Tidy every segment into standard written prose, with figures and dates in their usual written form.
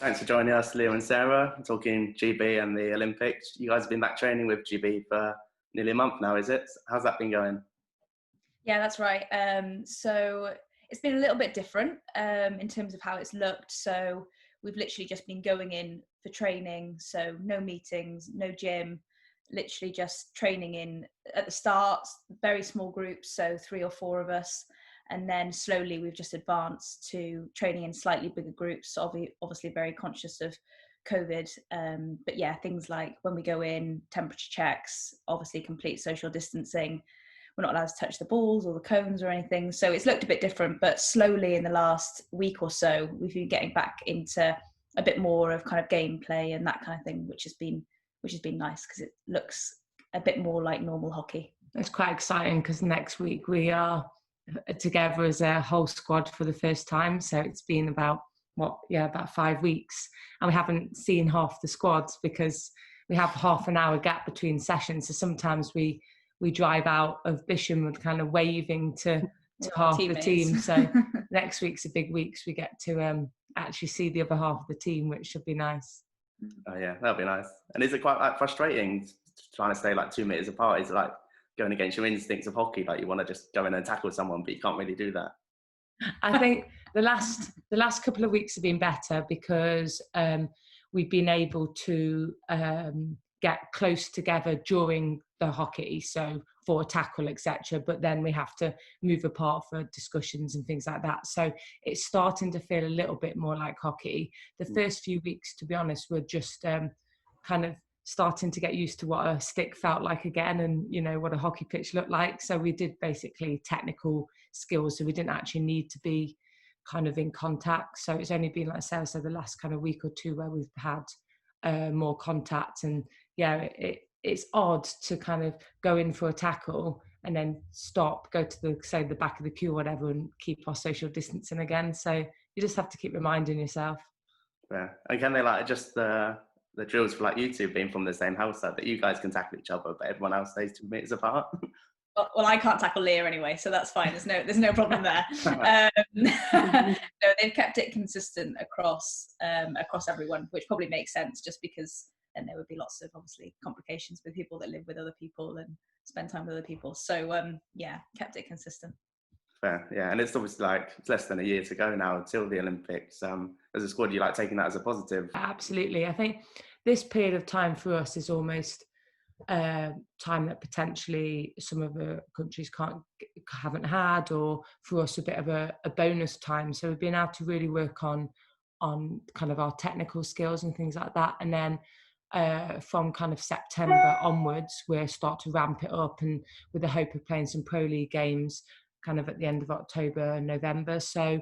Thanks for joining us, Leah and Sarah, talking GB and the Olympics. You guys have been back training with GB for nearly a month now, is it? How's that been going? Yeah, that's right. So it's been a little bit different in terms of how it's looked. So we've literally just been going in for training. So no meetings, no gym, literally just training in at the start, very small groups, so 3 or 4 of us. And then slowly we've just advanced to training in slightly bigger groups, obviously very conscious of COVID. But yeah, things like when we go in, temperature checks, obviously complete social distancing. We're not allowed to touch the balls or the cones or anything. So it's looked a bit different, but slowly in the last week or so, we've been getting back into a bit more of kind of gameplay and that kind of thing, which has been nice because it looks a bit more like normal hockey. It's quite exciting because next week we are together as a whole squad for the first time. So it's been about 5 weeks, and we haven't seen half the squads because we have half an hour gap between sessions. So sometimes we drive out of Bisham with kind of waving to half the team. So next week's a big week. So we get to actually see the other half of the team, which should be nice. Oh yeah, that'll be nice. And is it quite frustrating trying to stay 2 meters apart? Is it like going against your instincts of hockey? Like you want to just go in and tackle someone, but you can't really do that. I think the last couple of weeks have been better because we've been able to get close together during the hockey, so for a tackle, etc. But then we have to move apart for discussions and things like that. So it's starting to feel a little bit more like hockey. The first few weeks, to be honest, were just kind of starting to get used to what a stick felt like again, and what a hockey pitch looked like. So we did basically technical skills, so we didn't actually need to be kind of in contact. So it's only been, like Sarah said, the last kind of week or two where we've had more contact. And yeah, it's odd to kind of go in for a tackle and then stop, go to the back of the queue or whatever, and keep our social distancing again. So you just have to keep reminding yourself. Yeah, and can they adjust the drills for you two being from the same house that you guys can tackle each other, but everyone else stays 2 meters apart? Well, I can't tackle Leah anyway, so that's fine. There's no problem there. No, they've kept it consistent across everyone, which probably makes sense, just because then there would be lots of obviously complications with people that live with other people and spend time with other people. So yeah, kept it consistent. Fair, yeah, and it's obviously it's less than a year to go now until the Olympics. As a squad, you taking that as a positive? Absolutely. I think this period of time for us is almost time that potentially some of the countries haven't had, or for us a bit of a bonus time. So we've been able to really work on kind of our technical skills and things like that, and then from kind of September onwards we'll start to ramp it up, and with the hope of playing some Pro League games kind of at the end of October and November. So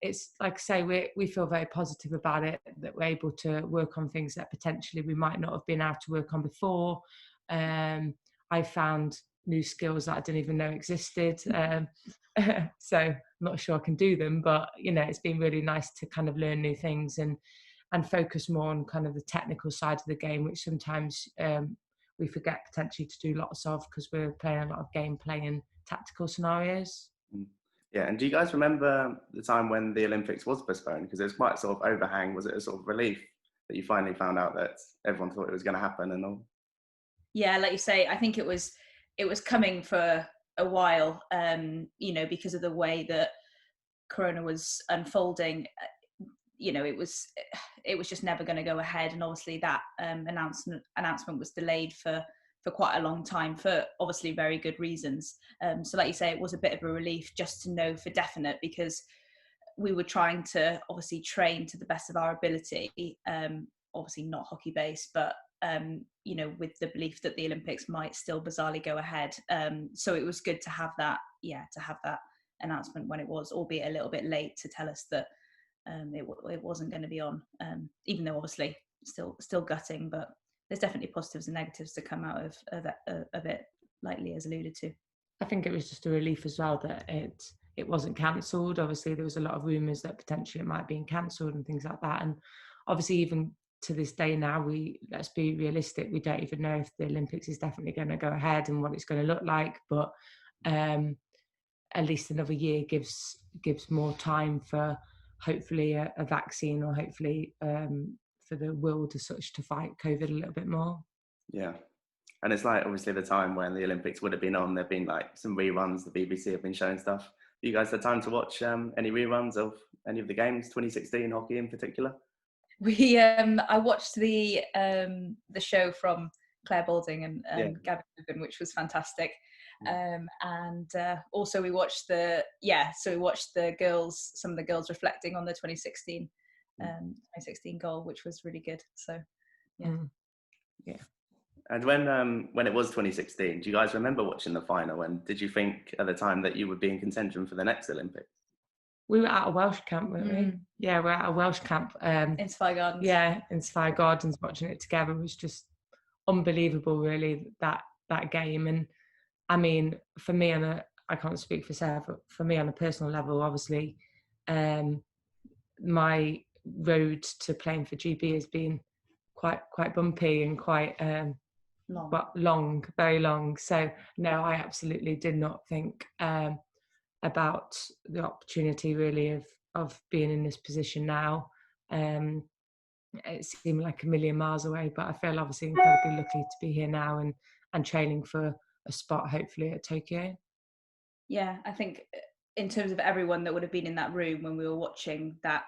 it's like I say, we feel very positive about it, that we're able to work on things that potentially we might not have been able to work on before. I found new skills that I didn't even know existed. So I'm not sure I can do them, but it's been really nice to kind of learn new things and focus more on kind of the technical side of the game, which sometimes we forget potentially to do lots of, because we're playing a lot of gameplay and tactical scenarios. Yeah, and do you guys remember the time when the Olympics was postponed? Because there's quite sort of overhang. Was it a sort of relief that you finally found out that everyone thought it was going to happen and all? Yeah, like you say, I think it was coming for a while, because of the way that Corona was unfolding. It was just never going to go ahead, and obviously that announcement was delayed for quite a long time, for obviously very good reasons. So like you say, it was a bit of a relief just to know for definite, because we were trying to obviously train to the best of our ability, obviously not hockey based, but with the belief that the Olympics might still bizarrely go ahead. So it was good to have that announcement when it was, albeit a little bit late, to tell us that it wasn't going to be on, even though obviously still gutting, but there's definitely positives and negatives to come out of it, like Leah's alluded to. I think it was just a relief as well that it wasn't cancelled. Obviously there was a lot of rumours that potentially it might be cancelled and things like that, and obviously even to this day now, let's be realistic, we don't even know if the Olympics is definitely going to go ahead and what it's going to look like, but at least another year gives more time for hopefully a vaccine, or hopefully for the world as such to fight COVID a little bit more. Yeah. And it's like, obviously, the time when the Olympics would have been on, there've been like some reruns, the BBC have been showing stuff. Have you guys had time to watch any reruns of any of the games, 2016 hockey in particular? I watched the show from Claire Balding and Gavin Rubin, which was fantastic. And also we watched some of the girls reflecting on the 2016 goal, which was really good. So yeah. And when it was 2016, do you guys remember watching the final? And did you think at the time that you would be in contention for the next Olympics? We were at a Welsh camp, weren't we? Yeah, we're at a Welsh camp. In Spy Gardens. Yeah, in Spy Gardens, watching it together was just unbelievable, really, that game. And I mean, for me, I can't speak for Sarah, but for me on a personal level, obviously, my road to playing for GB has been quite bumpy and quite long, very long. So no, I absolutely did not think about the opportunity really of being in this position now. It seemed like a million miles away, but I feel obviously incredibly lucky to be here now and training for a spot hopefully at Tokyo. Yeah, I think in terms of everyone that would have been in that room when we were watching that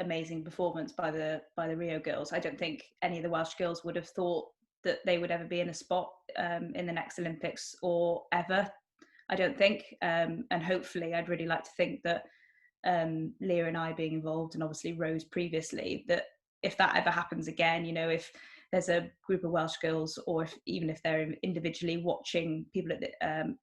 amazing performance by the Rio girls, I don't think any of the Welsh girls would have thought that they would ever be in a spot in the next Olympics or ever. I don't think, and hopefully I'd really like to think that Leah and I being involved, and obviously Rose previously, that if that ever happens again, you know, if there's a group of Welsh girls, or even if they're individually watching people at the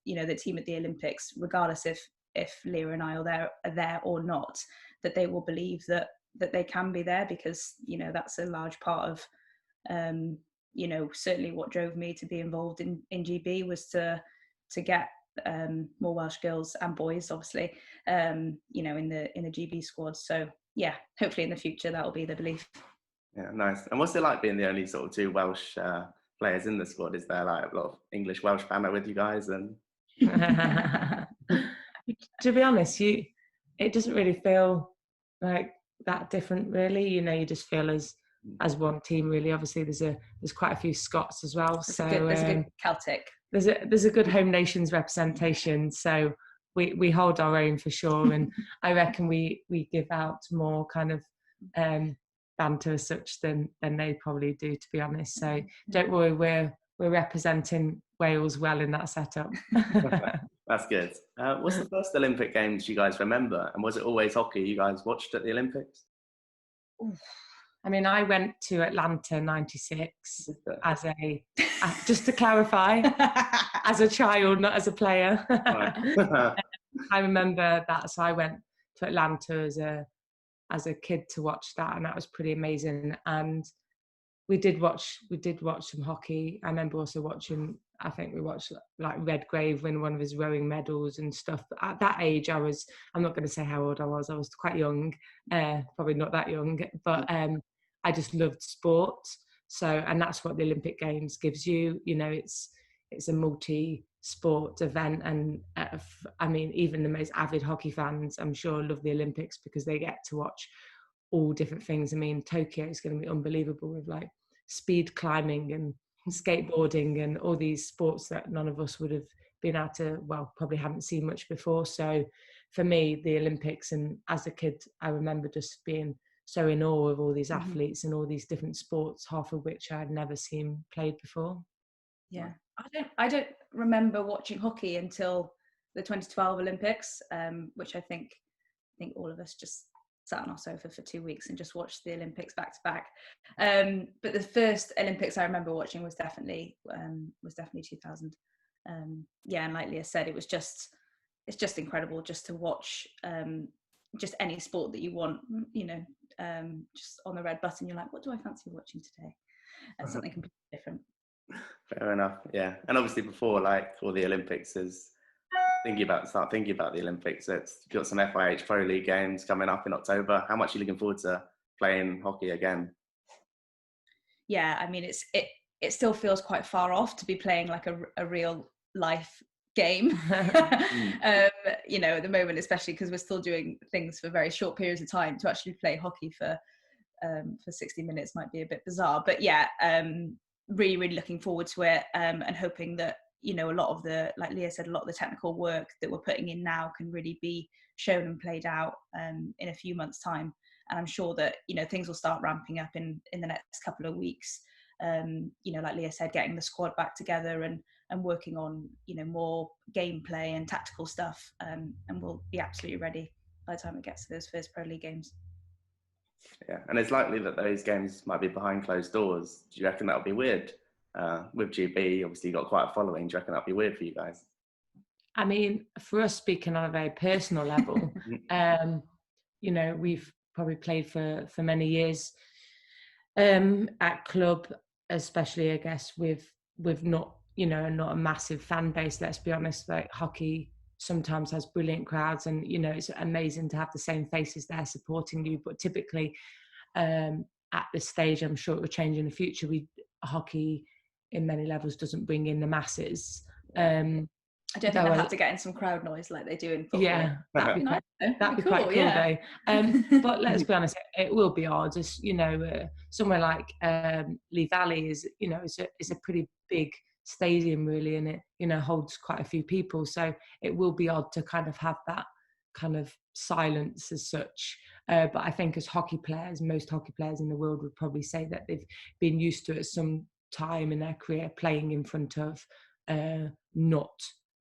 the team at the Olympics, regardless if Leah and I are there or not, that they will believe that they can be there, because you know that's a large part of certainly what drove me to be involved in GB was to get more Welsh girls and boys, obviously, in the GB squad. So yeah, hopefully in the future that will be the belief. Yeah, nice. And what's it like being the only sort of two Welsh players in the squad? Is there like a lot of English-Welsh banter with you guys? And to be honest, it doesn't really feel like that different, really. You know, you just feel as one team, really. Obviously, there's quite a few Scots as well. There's a good Celtic. There's a good home nations representation. So we hold our own for sure, and I reckon we give out more kind of banter as such than they probably do, to be honest. So don't worry, we're representing Wales well in that setup. That's good. What's the first Olympic Games you guys remember, and was it always hockey you guys watched at the Olympics? I mean, I went to Atlanta '96 just to clarify, as a child, not as a player. I remember that, so I went to Atlanta as a kid to watch that, and that was pretty amazing. And we did watch some hockey. I remember also watching, I think we watched like Redgrave win one of his rowing medals and stuff. But at that age, I'm not going to say how old I was quite young, probably not that young, but I just loved sport. So, and that's what the Olympic Games gives you. You know, it's a multi-sport event, and I mean, even the most avid hockey fans, I'm sure, love the Olympics because they get to watch all different things. I mean, Tokyo is going to be unbelievable with like speed climbing and skateboarding and all these sports that none of us would have been able to, well, probably haven't seen much before. So for me, the Olympics, and as a kid, I remember just being so in awe of all these athletes and all these different sports, half of which I had never seen played before. Yeah, I don't remember watching hockey until the 2012 Olympics, which I think all of us just sat on our sofa for 2 weeks and just watched the Olympics back to back. But the first Olympics I remember watching was definitely 2000. And like Leah said, it's just incredible just to watch just any sport that you want, just on the red button, you're like, what do I fancy watching today? And something completely different. Fair enough, yeah. And obviously before, like, all the Olympics is start thinking about the Olympics. It's got some FIH Pro League games coming up in October. How much are you looking forward to playing hockey again? Yeah, I mean, it still feels quite far off to be playing like a real life game. You know, at the moment, especially because we're still doing things for very short periods of time, to actually play hockey for 60 minutes might be a bit bizarre. But yeah, really, really looking forward to it, and hoping that, you know, a lot of the, like Leah said, a lot of the technical work that we're putting in now can really be shown and played out in a few months' time. And I'm sure that, you know, things will start ramping up in the next couple of weeks. You know, like Leah said, getting the squad back together and working on, you know, more gameplay and tactical stuff, and we'll be absolutely ready by the time it gets to those first Pro League games. Yeah, and it's likely that those games might be behind closed doors. Do you reckon that'll be weird? With GB, obviously you got quite a following. Do you reckon that'll be weird for you guys? I mean, for us, speaking on a very personal level, you know, we've probably played for many years at club, especially, I guess, with not, you know, not a massive fan base. Let's be honest, like hockey sometimes has brilliant crowds, and, you know, it's amazing to have the same faces there supporting you. But typically, at this stage, I'm sure it will change in the future. Hockey in many levels doesn't bring in the masses. I don't think they'll have to get in some crowd noise like they do in football. Yeah, that'd be quite cool, though. But let's be honest, it will be odd. As you know, somewhere like Lee Valley is, you know, is a pretty big stadium, really, and it, you know, holds quite a few people. So it will be odd to kind of have that kind of silence as such. But I think as hockey players, most hockey players in the world would probably say that they've been used to it at some time in their career playing in front of not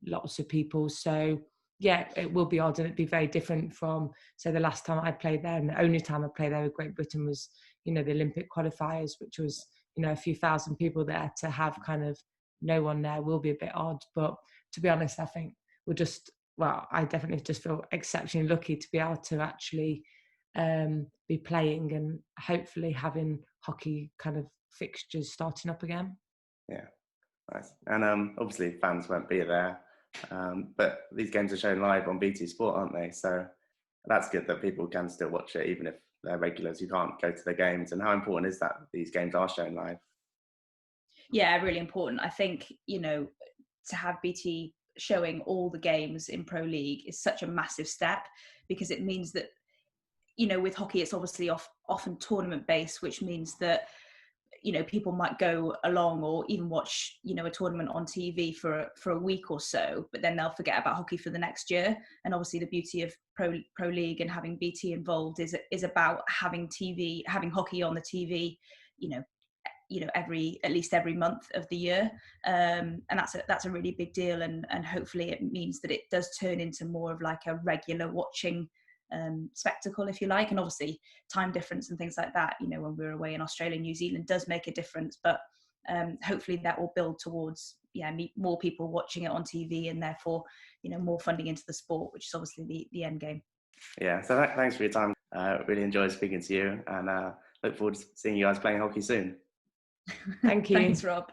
lots of people. So yeah, it will be odd, and it'd be very different from, say, the last time I played there, and the only time I played there with Great Britain was, you know, the Olympic qualifiers, which was, you know, a few thousand people there. To have kind of no one there will be a bit odd. But to be honest, I think we're just, well, I definitely just feel exceptionally lucky to be able to actually be playing and hopefully having hockey kind of fixtures starting up again. Yeah, nice. And obviously fans won't be there, but these games are shown live on BT Sport, aren't they? So that's good that people can still watch it, even if they're regulars who can't go to the games. And how important is that these games are shown live? Yeah, really important. I think, you know, to have BT showing all the games in Pro League is such a massive step, because it means that, you know, with hockey, it's obviously often tournament based, which means that, you know, people might go along or even watch, you know, a tournament on TV for a week or so, but then they'll forget about hockey for the next year. And obviously the beauty of Pro League and having BT involved is about having hockey on the TV, you know, at least every month of the year, and that's a really big deal, and hopefully it means that it does turn into more of like a regular watching spectacle, if you like. And obviously time difference and things like that, you know, when we're away in Australia and New Zealand does make a difference, but hopefully that will build towards more people watching it on TV, and therefore, you know, more funding into the sport, which is obviously the end game. Yeah, so thanks for your time. Really enjoyed speaking to you, and look forward to seeing you guys playing hockey soon. Thank you. Thanks, Rob.